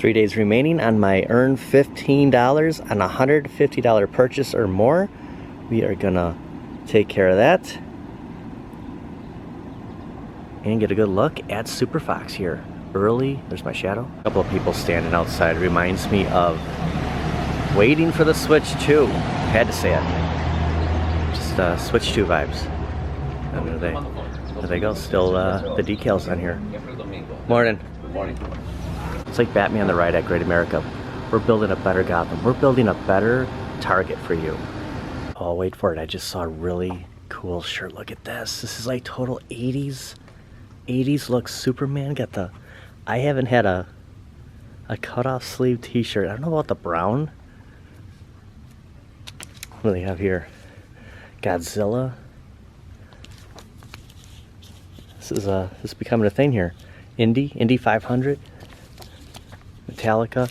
3 days remaining on my earn $15 on a $150 purchase or more. We are gonna take care of that and get a good look at Super Fox here. Early, there's my shadow. A couple of people standing outside. Reminds me of waiting for the Switch 2. Had to say it. Just Switch 2 vibes. And there they go. Still the decals on here. Morning. Morning. It's like Batman the Ride at Great America. We're building a better Gotham. We're building a better Target for you. Oh, wait for it. I just saw a really cool shirt. Look at this. This is like total 80s. 80s look. Superman got the... I haven't had a cut-off sleeve t-shirt. I don't know about the brown. What do they have here? Godzilla. This is becoming a thing here. Indy 500. Metallica.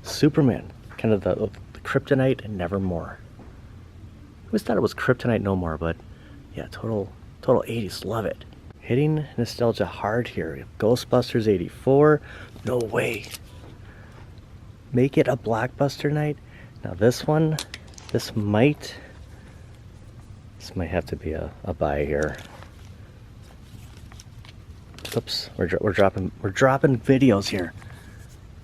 Superman. Kind of the Kryptonite and Nevermore. I always thought it was Kryptonite No More, but yeah, total 80s. Love it. Hitting nostalgia hard here. Ghostbusters 84. No way. Make it a blockbuster night. Now this one, this might have to be a buy here. Oops, we're dropping videos here.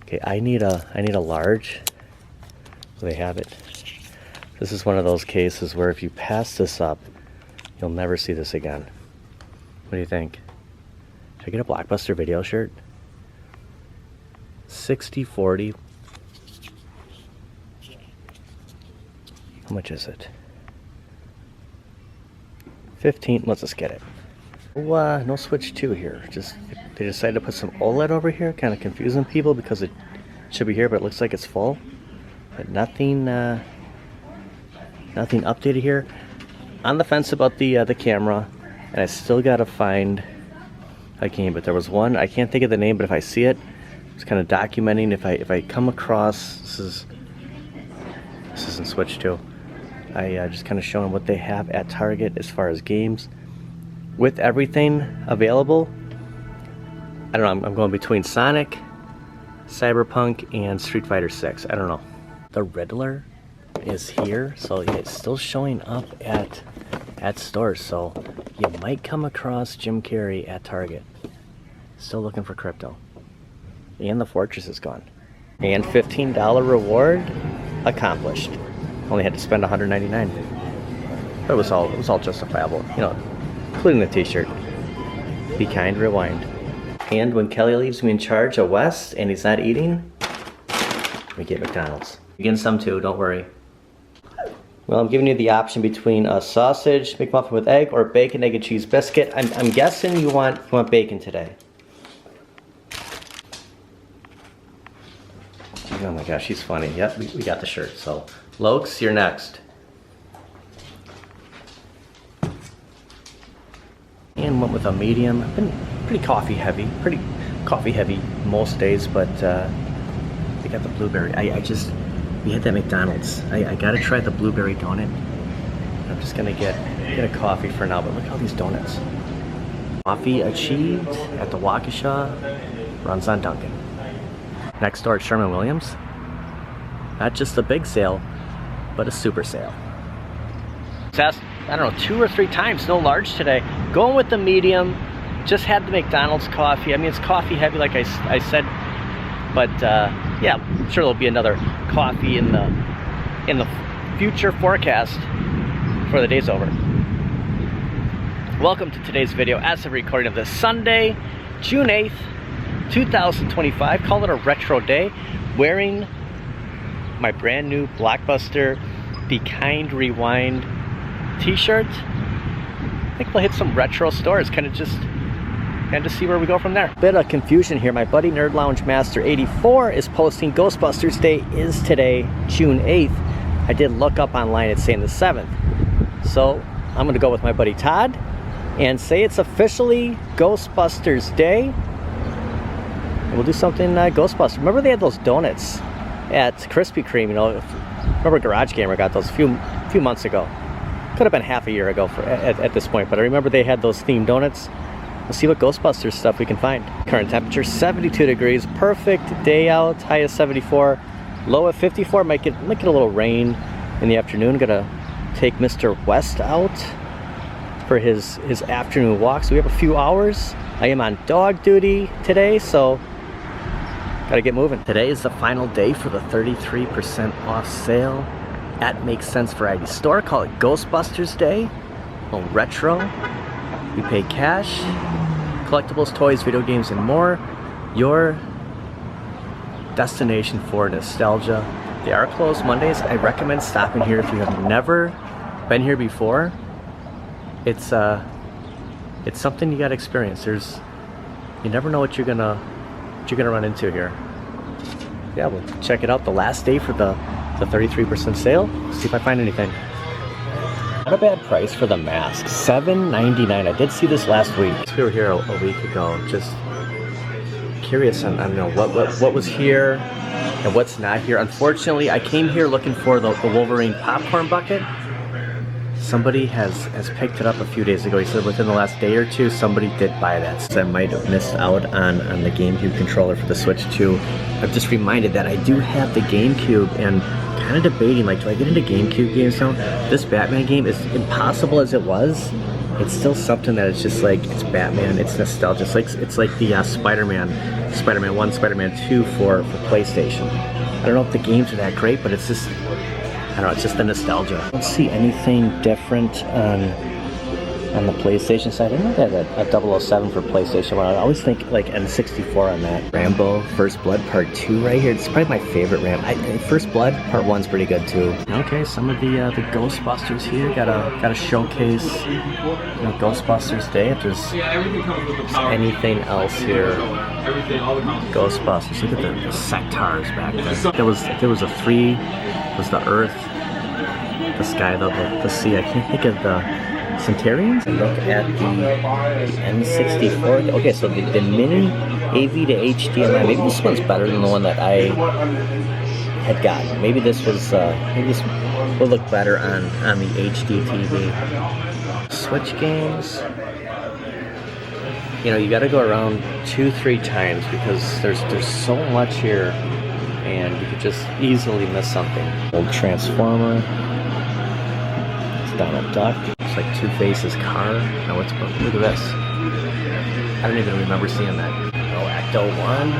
Okay, I need a large. So they have it. This is one of those cases where if you pass this up, you'll never see this again. What do you think? Should I get a Blockbuster Video shirt? 60/40. How much is it? 15. Let's just get it. Oh, no Switch 2 here. Just they decided to put some OLED over here, kind of confusing people because it should be here, but it looks like it's full. But nothing updated here. On the fence about the camera. And I still gotta find a game, but there was one, I can't think of the name, but if I see it, it's kind of documenting if I come across, this isn't Switch 2. I just kind of showing what they have at Target as far as games. With everything available, I don't know, I'm going between Sonic, Cyberpunk, and Street Fighter 6. I don't know. The Riddler is here, so it's still showing up at stores, so you might come across Jim Carrey at Target. Still looking for crypto. And the Fortress is gone. And $15 reward accomplished. Only had to spend $199. But it was all justifiable, you know, including the t-shirt. Be kind, rewind. And when Kelly leaves me in charge of Wes and he's not eating, we get McDonald's. You're getting some too, don't worry. Well, I'm giving you the option between a sausage McMuffin with egg or bacon, egg, and cheese biscuit. I'm guessing you want bacon today. Oh my gosh, she's funny. Yep, we got the shirt. So, Lokes, you're next. And went with a medium. Been pretty coffee heavy most days, but we got the blueberry. We had that McDonald's. I gotta try the blueberry donut. I'm just gonna get a coffee for now, but look at all these donuts. Coffee achieved at the Waukesha. Runs on Duncan. Next door at Sherwin-Williams. Not just a big sale, but a super sale. Asked, I don't know, 2 or 3 times, no large today. Going with the medium. Just had the McDonald's coffee. I mean, it's coffee heavy like I said, but yeah, I'm sure there'll be another coffee in the future forecast before the day's over. Welcome to today's video as a recording of this Sunday, June 8th, 2025. Call it a retro day. Wearing my brand new Blockbuster Be Kind Rewind t-shirt. I think we'll hit some retro stores, kind of see where we go from there. Bit of confusion here. My buddy Nerd Lounge Master 84 is posting Ghostbusters Day is today, June 8th. I did look up online, it's saying the 7th. So I'm gonna go with my buddy Todd and say it's officially Ghostbusters Day. And we'll do something Ghostbusters. Remember they had those donuts at Krispy Kreme, you know, remember Garage Gamer got those a few months ago. Could have been half a year ago at this point, but I remember they had those themed donuts. We'll see what Ghostbusters stuff we can find. Current temperature 72 degrees, perfect day out. High is 74, low at 54. Might get a little rain in the afternoon. Gonna take Mr. West out for his afternoon walk. So we have a few hours. I am on dog duty today, so gotta get moving. Today is the final day for the 33% off sale at Makes Sense Variety Store. Call it Ghostbusters Day. A little retro. We pay cash. Collectibles, toys, video games, and more. Your destination for nostalgia. They are closed Mondays. I recommend stopping here if you have never been here before. It's something you gotta experience. You never know what you're gonna run into here. Yeah, we'll check it out. The last day for the 33% sale. See if I find anything. Not a bad price for the mask. $7.99. I did see this last week. We were here a week ago. Just curious on what was here and what's not here. Unfortunately, I came here looking for the Wolverine popcorn bucket. Somebody has picked it up a few days ago. He said within the last day or two, somebody did buy that. So I might have missed out on the GameCube controller for the Switch 2. I'm just reminded that I do have the GameCube and kind of debating, like, do I get into GameCube games now? This Batman game, is impossible as it was, it's still something that it's just like, it's Batman, it's nostalgia. It's like the Spider-Man 1, Spider-Man 2 for PlayStation. I don't know if the games are that great, but it's just, I don't know, it's just the nostalgia. I don't see anything different on the PlayStation side. I know they had a 007 for PlayStation 1. I always think like N64 on that. Rambo First Blood Part 2 right here. It's probably my favorite First Blood Part 1's pretty good too. Okay, some of the Ghostbusters here. Gotta showcase Ghostbusters Day. If there's anything else here. Ghostbusters. Look at the sectors back there. There was a 3. Was the Earth, the sky, the sea. I can't think of the Centurions. Look at the N64. Okay, so the mini AV to HDMI. Maybe this one's better than the one that I had gotten. Maybe this was. Maybe this will look better on the HD TV. Switch games. You got to go around 2-3 times because there's so much here. And you could just easily miss something. Old Transformer. It's Donald Duck. It's like Two-Face's car. Now look at this. I don't even remember seeing that. Oh, Ecto 1.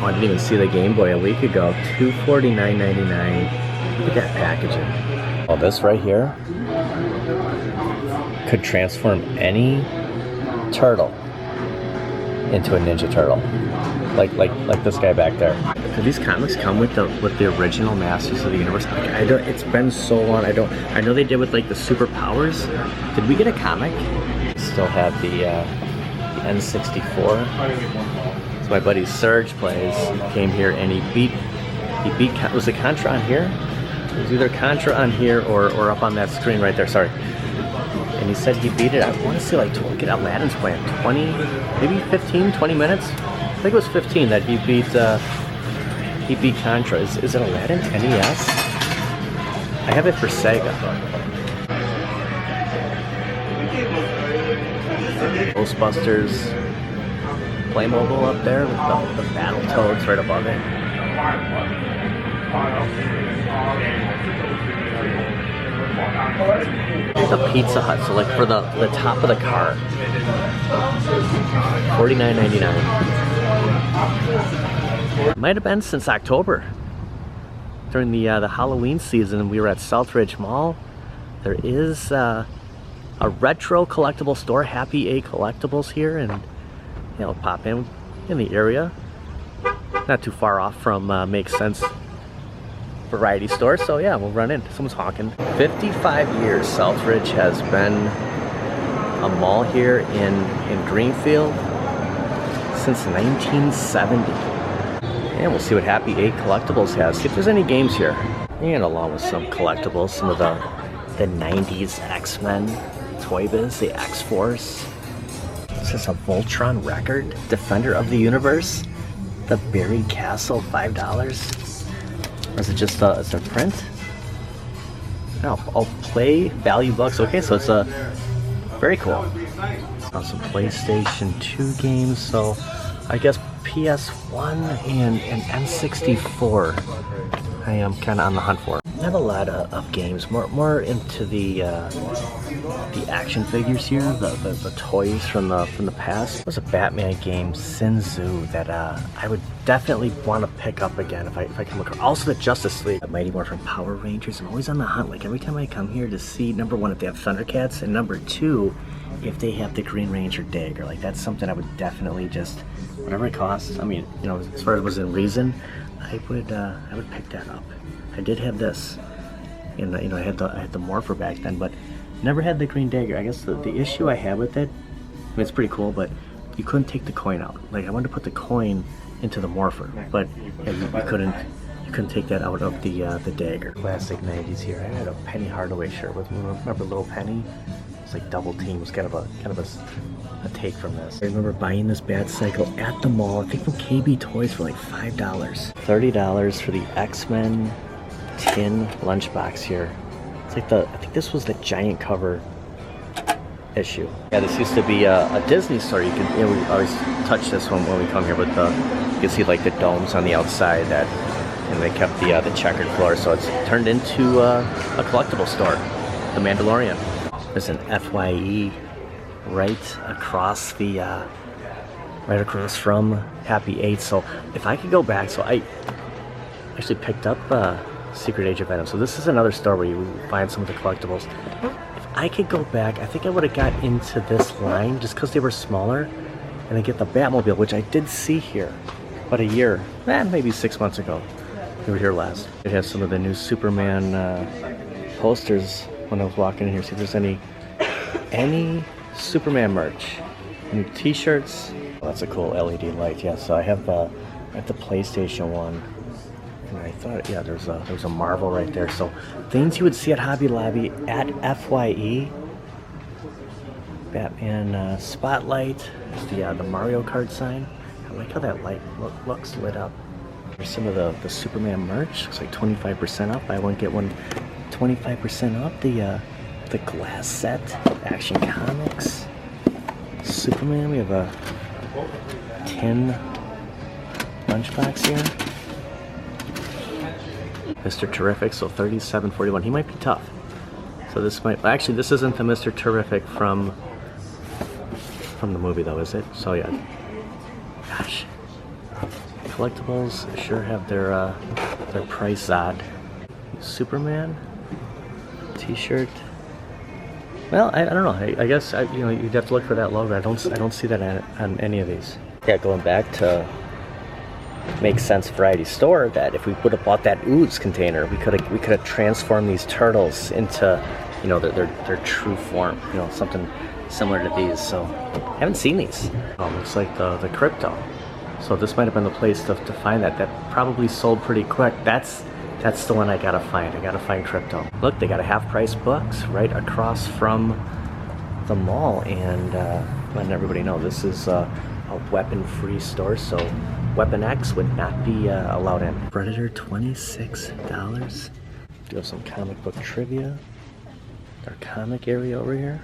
Oh, I didn't even see the Game Boy a week ago. $249.99. Look at that packaging. Oh, this right here could transform any turtle into a Ninja Turtle. Like this guy back there. Do these comics come with the original Masters of the Universe? It's been so long. I know they did with like the superpowers. Did we get a comic? Still have the N64. So my buddy Serge plays. Came here and he beat. Was it Contra on here? It was either Contra on here or up on that screen right there. Sorry. And he said he beat it. I want to see like get Aladdin's playing 20, maybe 15, 20 minutes. I think it was 15 that he beat Contra. Is it Aladdin NES? I have it for Sega. Ghostbusters Playmobil up there with the Battletoads right above it. The Pizza Hut, so like for the top of the car. $49.99. Might have been since October. During the Halloween season, we were at Southridge Mall. There is a retro collectible store, Happy A Collectibles here, and pop in the area. Not too far off from Makes Sense Variety Store, so yeah, we'll run in. Someone's honking. 55 years Southridge has been a mall here in Greenfield since 1970. And we'll see what Happy 8 Collectibles has. See if there's any games here. And along with some collectibles, some of the 90s X-Men Toy Biz, the X-Force. This is a Voltron record, Defender of the Universe, the Buried Castle, $5. Or is it just it's a print? No, I'll play value bucks. Okay, so it's a very cool. Some PlayStation 2 games, so I guess PS1 and N64 I am kind of on the hunt for. I have a lot of games, more into the action figures here, the toys from the past. There was a Batman game, Sin Tzu, that I would definitely want to pick up again if I come across. Also the Justice League, Mighty Morphin Power Rangers. I'm always on the hunt, like every time I come here to see, number one, if they have Thundercats, and number two, if they have the Green Ranger dagger. Like that's something I would definitely just, whatever it costs, I mean, you know, as far as within reason, I would pick that up. I did have this, and you know, I had the Morpher back then, but never had the green dagger. I guess the issue I had with it, I mean, it's pretty cool, but you couldn't take the coin out. Like I wanted to put the coin into the Morpher, but yeah, you couldn't take that out of the dagger. Classic 90s here. I had a Penny Hardaway shirt with me. Remember Little Penny? It's like Double Team. It was kind of a take from this. I remember buying this Bat Cycle at the mall, I think from KB Toys, for like $5. $30 for the X-Men tin lunchbox here. It's like I think this was the giant cover issue. Yeah, this used to be a Disney store. You can, you know, we always touch this one when we come here, but you can see like the domes on the outside that, and they kept the checkered floor, so it's turned into a collectible store. The Mandalorian. There's an FYE right across from Happy 8. So if I could go back, so I actually picked up Secret Age of Venom. So this is another store where you find some of the collectibles. If I could go back, I think I would have got into this line just because they were smaller, and I get the Batmobile, which I did see here about a year, maybe 6 months ago. We were here last. It has some of the new Superman posters when I was walking in here. See if there's any Superman merch, new t-shirts. Oh, that's a cool LED light. Yeah, so I have the PlayStation one, and I thought, yeah, there's a Marvel right there. So things you would see at Hobby Lobby at FYE. Batman spotlight. There's the Mario Kart sign. I like how that light looks lit up. There's some of the Superman merch. Looks like 25% off. Buy one get one 25% off. The glass set, Action Comics, Superman. We have a tin lunchbox here. Mr. Terrific, so $37.41. He might be tough. So this might, actually this isn't the Mr. Terrific from the movie though, is it? So yeah. Gosh. Collectibles sure have their price odd. Superman t-shirt. Well, I don't know. I guess you know, you'd have to look for that logo. I don't see that on any of these. Yeah, going back to Make Sense Variety Store, that if we would have bought that ooze container, we could have transformed these turtles into, you know, their true form. You know, something similar to these. So I haven't seen these. Looks like the crypto. So this might have been the place to find that. That probably sold pretty quick. That's the one I gotta find. I gotta find crypto. Look, they got a half-price books right across from the mall, and letting everybody know this is a weapon-free store, so Weapon X would not be allowed in. Predator, $26. Do have some comic book trivia. Our comic area over here.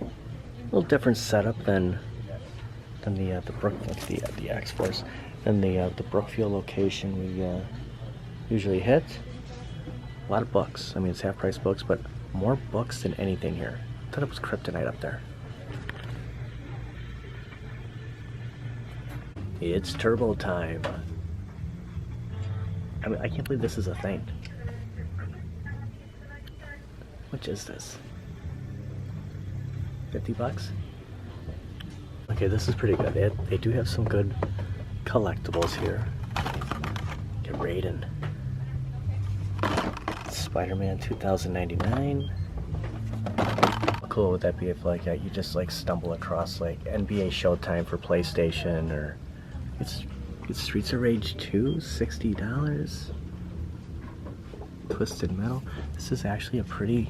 A little different setup than the X-Force, than the Brookfield location we usually hit. A lot of books. I mean, it's half-price books, but more books than anything here. I thought it was Kryptonite up there. It's turbo time. I mean, I can't believe this is a thing. Which is this? 50 bucks? Okay, this is pretty good. They do have some good collectibles here. Get Raiden. Spider-Man 2099. How cool would that be if like you just like stumble across like NBA Showtime for PlayStation, or it's Streets of Rage 2, $60. Twisted Metal. This is actually a pretty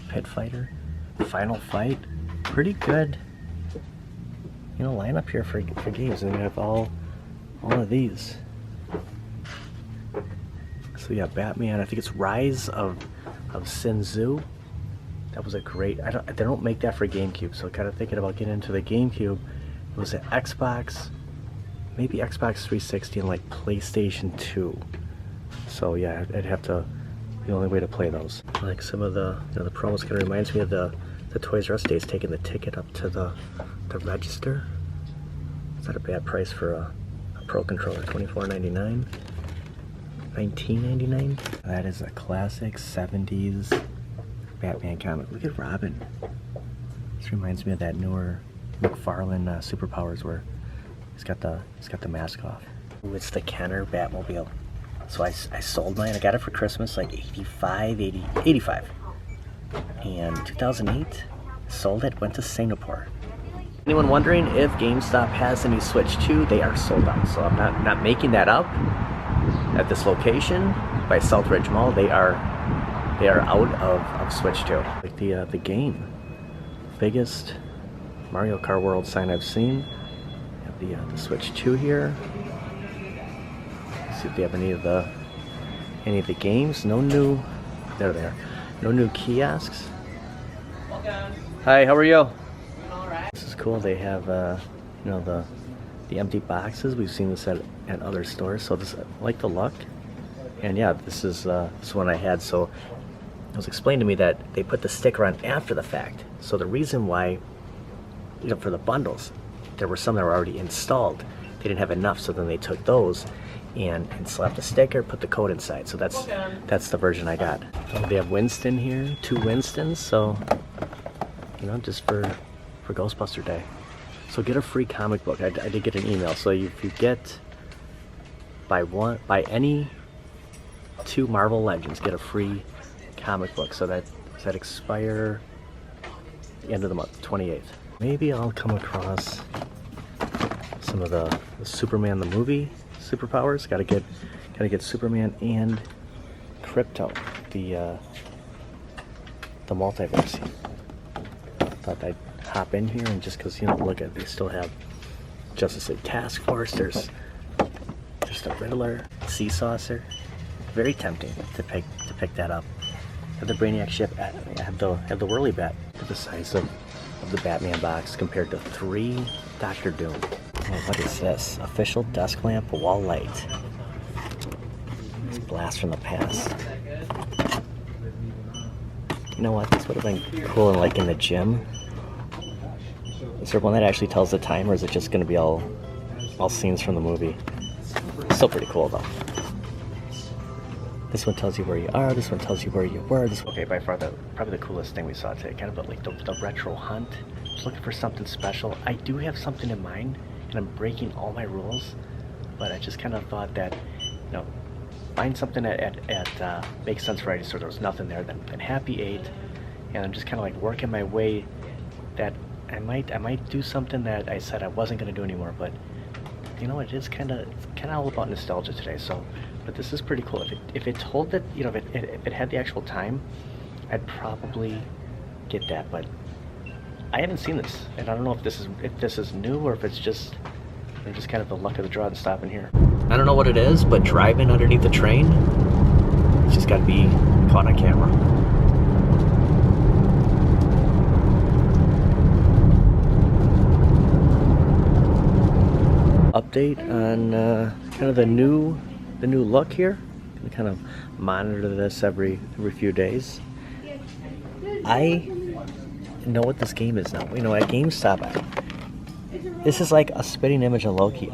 Pit Fighter Final Fight. Pretty good, you know, lineup here for games, and we have all of these. So yeah, Batman, I think it's Rise of Sin Tzu. That was a great, they don't make that for GameCube, so kind of thinking about getting into the GameCube. It was an Xbox, maybe Xbox 360 and like PlayStation 2. So yeah, I'd have to, the only way to play those. Like some of the, the promos kind of reminds me of the Toys R Us days, taking the ticket up to the register. It's not a bad price for a Pro controller, $24.99, $19.99. That is a classic 70s Batman comic. Look at Robin. This reminds me of that newer McFarlane Superpowers where he's got the mask off. Ooh, it's the Kenner Batmobile. So I sold mine. I got it for Christmas, like 85. And 2008, sold it, went to Singapore. Anyone wondering if GameStop has any Switch 2? They are sold out. So I'm not making that up. At this location by Southridge Mall, they are out of Switch 2. Like the game, biggest Mario Kart World sign I've seen. We have the Switch 2 here. Let's see if they have any of the games. No new. There they are. No new kiosks. Hi, how are you? This is cool. They have you know, the empty boxes. We've seen this at other stores. So this, I like the look. And yeah, this one I had. So it was explained to me that they put the sticker on after the fact. So the reason why, you know, for the bundles, there were some that were already installed. They didn't have enough, so then they took those and slapped the sticker, put the code inside. So that's the version I got. They have Winston here, 2 Winstons. So, you know, just for Ghostbuster Day. So get a free comic book. I did get an email. So if you get by any 2 Marvel Legends, get a free comic book. So that expire the end of the month, 28th. Maybe I'll come across some of the Superman the movie superpowers. Gotta get Superman and Crypto, the multiverse. Thought I'd hop in here and just because, you know, look at, they still have Justice League Task Force. There's just a Riddler, Sea Saucer. Very tempting to pick that up. Have the Brainiac ship. I have the Whirly Bat. The size of the Batman box compared to 3 Doctor Doom. Oh, what is this? Official desk lamp wall light. It's blast from the past. You know what? This would have been cool in the gym. Is there one that actually tells the time, or is it just going to be all scenes from the movie? Still pretty cool though. This one tells you where you are. This one tells you where you were. Okay, by far probably the coolest thing we saw today. Kind of like the retro hunt. Just looking for something special. I do have something in mind, and I'm breaking all my rules. But I just kind of thought that, you know, find something at Make Sense Variety Store. There was nothing there. Then Happy 8, and I'm just kind of like working my way. That I might do something that I said I wasn't gonna do anymore. But you know, it's kind of all about nostalgia today. So. But this is pretty cool. If it told that, you know, if it had the actual time, I'd probably get that. But I haven't seen this, and I don't know if this is new or if it's just kind of the luck of the draw and stopping here. I don't know what it is, but driving underneath the train, it's just got to be caught on camera. Update on kind of the new look here. I'm gonna kind of monitor this every few days. I know what this game is now. You know, at GameStop, this is like a spitting image of Loki.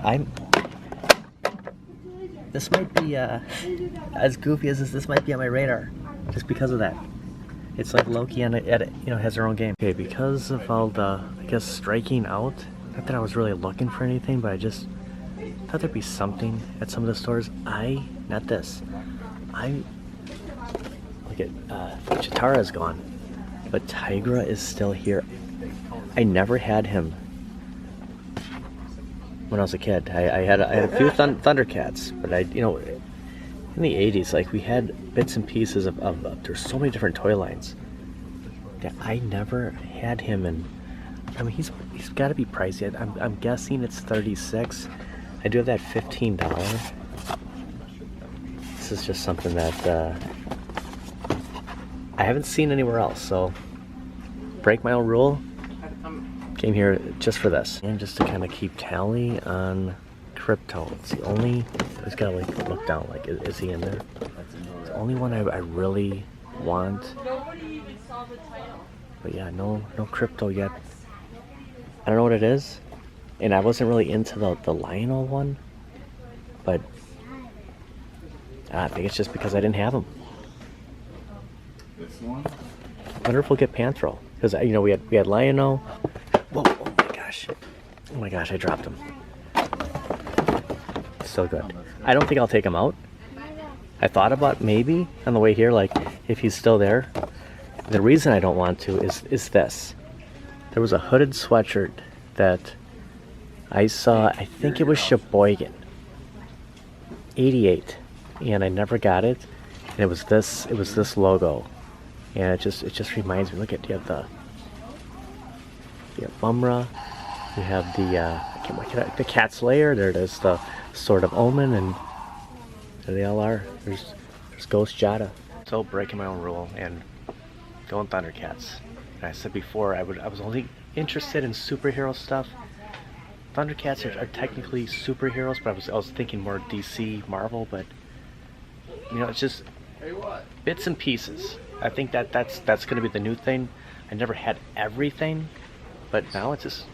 This might be as goofy as this might be on my radar, just because of that. It's like Loki and it, you know, has their own game. Okay, because of all the, I guess, striking out. Not that I was really looking for anything, but I just thought there'd be something at some of the stores. Not this. Look at, Chitara is gone, but Tigra is still here. I never had him when I was a kid. I had a few Thundercats, but you know, in the 80s, like, we had bits and pieces of there's so many different toy lines that I never had him, and I mean, he's got to be pricey. I'm guessing it's $36. I do have that $15. This is just something that I haven't seen anywhere else, so break my own rule. Came here just for this. And just to kind of keep tally on crypto. It's the only, I just gotta like look down, like is he in there? It's the only one I really want. But yeah, no crypto yet. I don't know what it is. And I wasn't really into the Lionel one. But I think it's just because I didn't have them. I wonder if we'll get Panthro. Because, you know, we had Lionel. Whoa, oh my gosh, I dropped him. So good. I don't think I'll take him out. I thought about maybe on the way here, like if he's still there. The reason I don't want to is this. There was a hooded sweatshirt that I saw, I think it was Sheboygan, 88, and I never got it. And it was this logo, and it just reminds me. Look at, you have Mumra, you have the Cat's Lair. There it is, the Sword of Omen, and there they all are. There's Ghost Jada. So breaking my own rule and going Thundercats. And I said before I was only interested in superhero stuff. Thundercats are technically superheroes, but I was thinking more DC, Marvel, but you know, it's just bits and pieces. I think that's going to be the new thing. I never had everything, but now it's just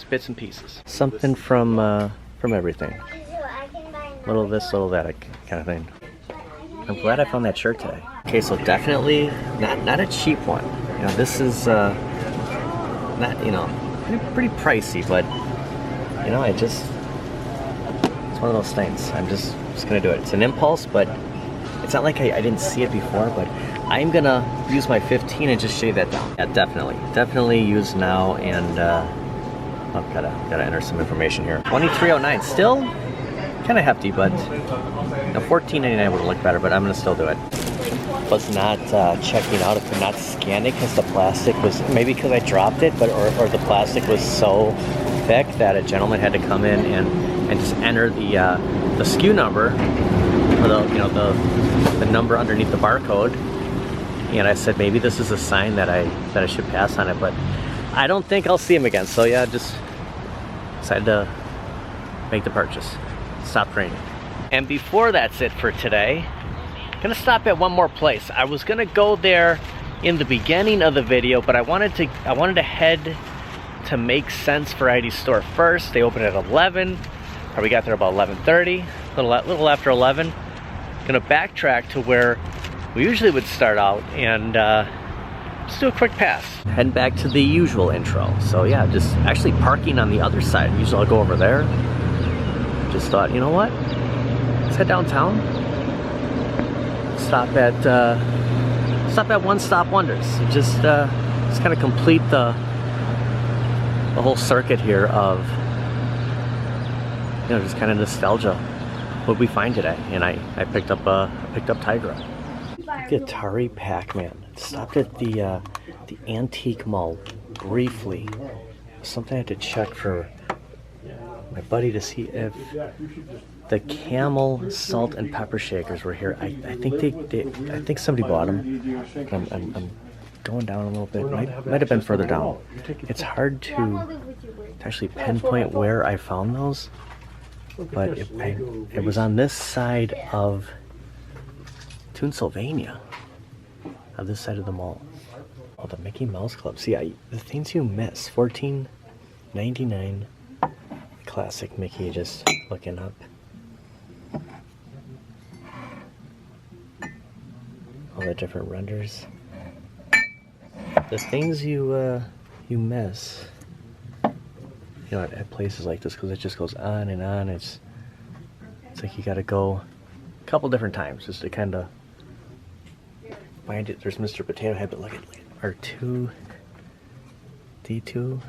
bits and pieces. Something from everything. Little of this, little of that kind of thing. I'm glad I found that shirt today. Okay, so definitely not a cheap one. You know, this is not, you know, pretty pricey, but you know, it's one of those things. I'm just gonna do it. It's an impulse, but it's not like I didn't see it before, but I'm gonna use my 15 and just shave that down. Yeah, definitely use now, and oh, gotta enter some information here. 2309, still kind of hefty, but you know, 14.99 would look better, but I'm gonna still do it. Was not checking out. I could not scan it because the plastic was, maybe because I dropped it, but or the plastic was so thick that a gentleman had to come in and just enter the SKU number, or the number underneath the barcode. And I said maybe this is a sign that I should pass on it, but I don't think I'll see him again. So yeah, just decided to make the purchase. Stopped raining. And before that's it for today, I'm gonna stop at one more place. I was gonna go there in the beginning of the video, but I wanted to head to Make Sense Variety Store first. They open at 11. Probably got there about 11:30, a little after 11. Gonna backtrack to where we usually would start out and just do a quick pass. Heading back to the usual intro. So yeah, just actually parking on the other side. Usually I'll go over there. Just thought, you know what? Let's head downtown. Stop at One Stop Wonders. Just kind of complete the whole circuit here of, you know, just kind of nostalgia. What we find today, and I picked up Tigra. The Atari Pac-Man. Stopped at the antique mall briefly. Something I had to check for my buddy to see if the Camel salt and pepper shakers were here. I think I think somebody bought them. I'm going down a little bit. Might have been further down. It's hard to actually pinpoint where I found those, but it was on this side of Pennsylvania, on this side of the mall. Oh, the Mickey Mouse Club. See, the things you miss. $14.99. Classic Mickey, just looking up. All the different renders. The things you miss, you know, at places like this, because it just goes on and on. It's like you got to go a couple different times just to kind of find it. There's Mr. Potato Head, but look at our D2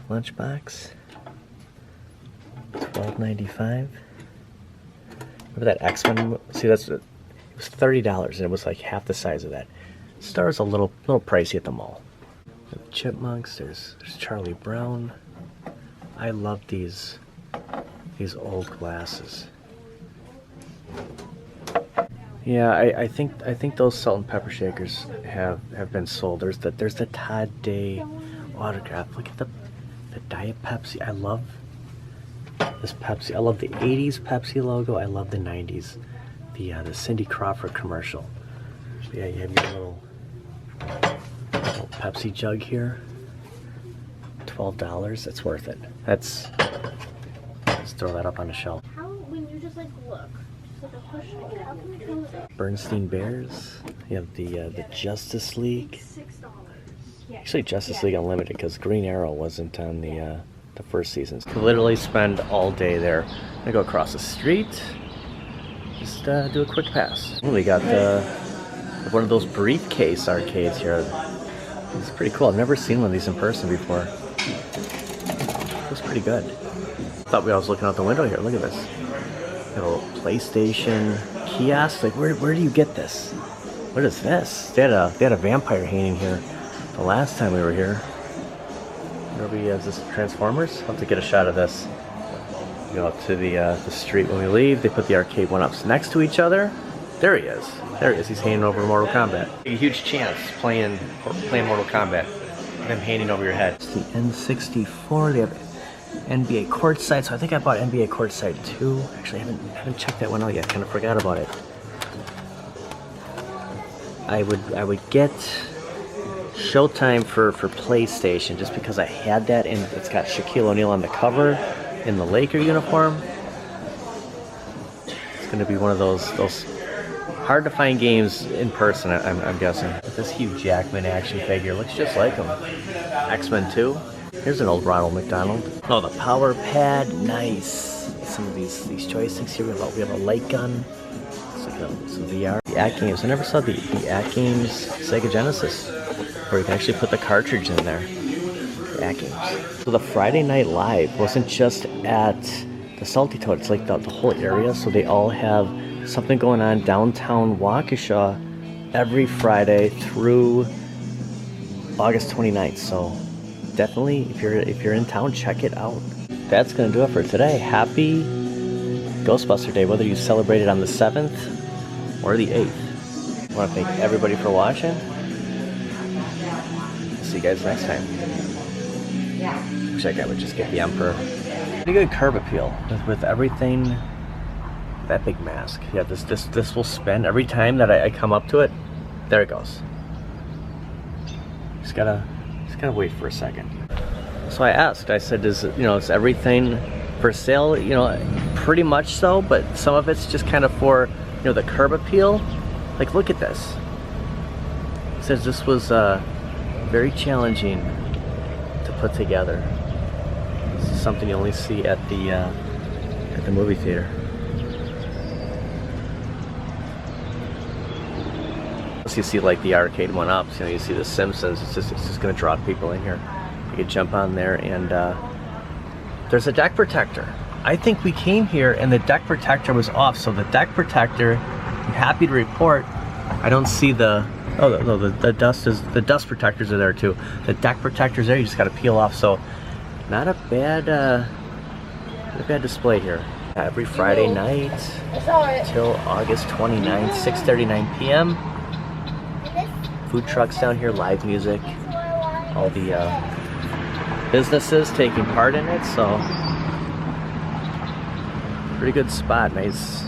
lunchbox. $12.95. Remember that X-Men? See, it was $30, and it was like half the size of that. Star's a little pricey at the mall. The Chipmunks. There's Charlie Brown. I love these old glasses. Yeah, I think those salt and pepper shakers have been sold. There's the Todd Day autograph. Look at the Diet Pepsi. I love this Pepsi. I love the 80s Pepsi logo. I love the 90s. The Cindy Crawford commercial. So yeah, you have your little Pepsi jug here. $12. That's worth it. Let's throw that up on the shelf. How, when you just like look, just like a push, like, how can we go with it? Bernstein Bears. You have the Justice League. $6. Yeah. Actually, Justice League Unlimited, because Green Arrow wasn't on the first season. Could literally spend all day there. I'm gonna go across the street. Just do a quick pass. Oh, we got one of those briefcase arcades here. It's pretty cool. I've never seen one of these in person before. It was pretty good. Thought I was looking out the window here. Look at this. Got a little PlayStation kiosk. Like, where do you get this? What is this? They had a vampire hanging here the last time we were here. Is this Transformers? I'll have to get a shot of this. Go up to the street when we leave. They put the arcade one-ups next to each other. There he is. There he is. He's hanging over Mortal Kombat. A huge chance playing Mortal Kombat. Them hanging over your head. It's the N64. They have NBA Courtside. So I think I bought NBA Courtside too. Actually, I haven't checked that one out yet. Kind of forgot about it. I would get Showtime for PlayStation just because I had that, and it's got Shaquille O'Neal on the cover in the Laker uniform. It's going to be one of those hard to find games in person, I'm guessing. This Hugh Jackman action figure looks just like him. X-Men 2. Here's an old Ronald McDonald. Oh, the power pad, nice. Some of these joysticks here. We have a light gun. It's like some VR. The At Games. I never saw the At Games Sega Genesis, where you can actually put the cartridge in there. The At Games. So the Friday Night Live wasn't just at the Salty Toad. It's like the whole area. So they all have something going on downtown Waukesha every Friday through August 29th. So definitely, if you're in town, check it out. That's gonna do it for today. Happy Ghostbuster Day, whether you celebrate it on the 7th or the 8th. I want to thank everybody for watching. See you guys next time. Wish I would just get the Emperor. Pretty good curb appeal with everything. That big mask. Yeah, this will spin every time that I come up to it. There it goes. Just gotta wait for a second. So I asked. I said, is everything for sale? Pretty much so, but some of it's just kind of for the curb appeal. Like, look at this. It says this was very challenging to put together. This is something you only see at the movie theater. You see like the arcade one-ups, you see the Simpsons. It's just going to draw people in here. You could jump on there, and there's a deck protector. I think we came here and the deck protector was off. So the deck protector, I'm happy to report, I don't see the dust protectors are there too. The deck protector's there. You just got to peel off. So not a bad display here. Every Friday night till August 29th, 6:39 p.m. Food trucks down here, live music, all the businesses taking part in it, so pretty good spot. Nice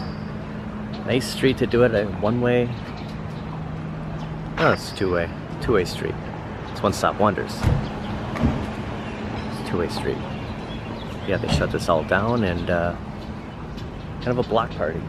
street to do it. One way. No, it's two-way street. It's One Stop Wonders. It's a two-way street. Yeah, they shut this all down, and kind of a block party.